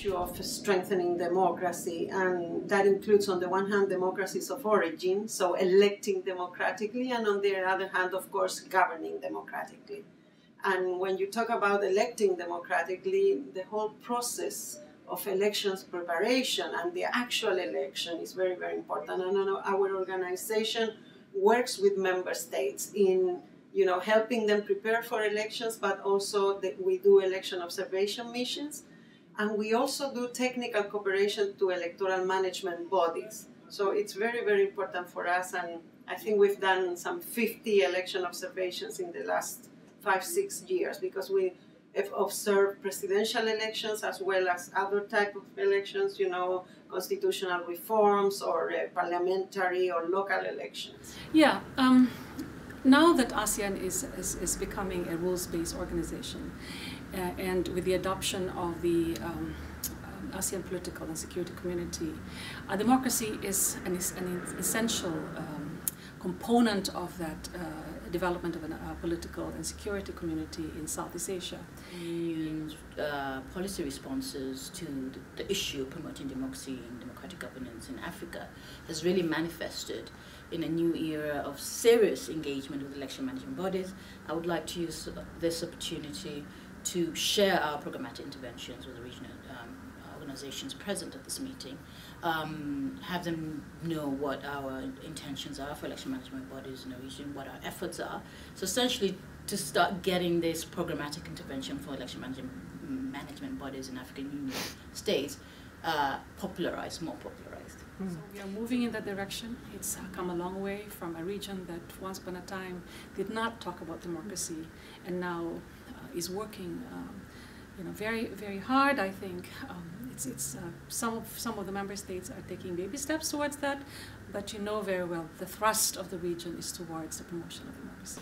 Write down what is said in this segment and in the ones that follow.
issue of strengthening democracy, and that includes, on the one hand, democracies of origin, so electing democratically, and on the other hand, of course, governing democratically. And when you talk about electing democratically, the whole process of elections preparation and the actual election is very, very important. And our organization works with member states in helping them prepare for elections, but also we do election observation missions. And we also do technical cooperation to electoral management bodies. So it's very, very important for us. And I think we've done some 50 election observations in the last 5-6 years, because we have observed presidential elections as well as other type of elections, constitutional reforms or parliamentary or local elections. Yeah. Now that ASEAN is becoming a rules-based organization, and with the adoption of the ASEAN political and security community, democracy is an essential component of that development of a political and security community in Southeast Asia. Union's policy responses to the issue of promoting democracy and democratic governance in Africa has really manifested in a new era of serious engagement with election management bodies. I would like to use this opportunity to share our programmatic interventions with the regional organizations present at this meeting, have them know what our intentions are for election management bodies in the region, what our efforts are. So essentially to start getting this programmatic intervention for election management bodies in African Union states more popularized. So we are moving in that direction. It's come a long way from a region that once upon a time did not talk about democracy, and now is working very, very hard. I think some of the member states are taking baby steps towards that, but you know very well the thrust of the region is towards the promotion of democracy.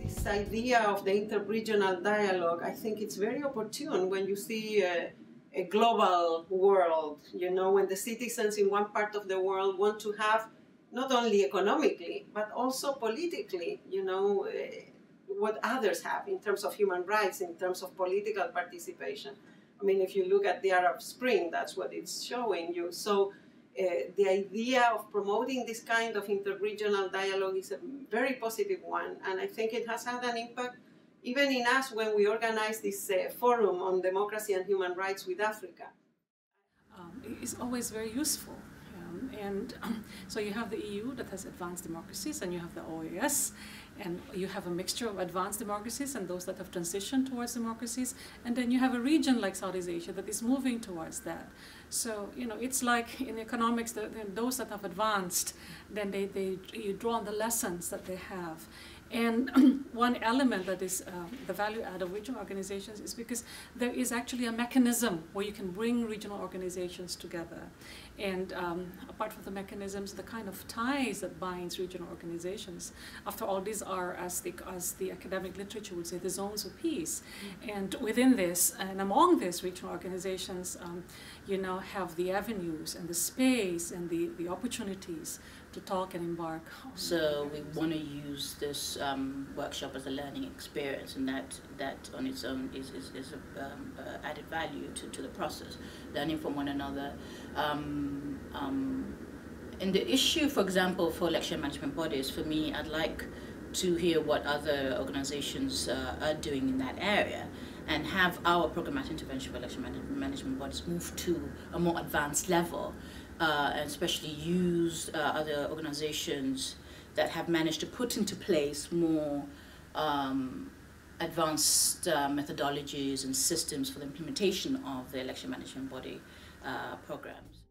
This idea of the interregional dialogue, I think it's very opportune when you see a global world, when the citizens in one part of the world want to have not only economically, but also politically, what others have in terms of human rights, in terms of political participation. I mean, if you look at the Arab Spring, that's what it's showing you. So the idea of promoting this kind of interregional dialogue is a very positive one, and I think it has had an impact even in us when we organize this forum on democracy and human rights with Africa. It's always very useful. So you have the EU that has advanced democracies, and you have the OAS, and you have a mixture of advanced democracies and those that have transitioned towards democracies, and then you have a region like Southeast Asia that is moving towards that. So it's like in economics, those that have advanced, then you draw on the lessons that they have. And one element that is the value add of regional organizations is because there is actually a mechanism where you can bring regional organizations together. And apart from the mechanisms, the kind of ties that binds regional organizations. After all, these are, as the academic literature would say, the zones of peace. And within this, and among these regional organizations, have the avenues and the space and the opportunities to talk and embark. So we want to use this workshop as a learning experience, and that on its own is added value to the process, learning from one another. And the issue, for example, for election management bodies, for me, I'd like to hear what other organizations are doing in that area, and have our programmatic intervention for election management bodies move to a more advanced level, and especially use other organizations that have managed to put into place more advanced methodologies and systems for the implementation of the election management body programs.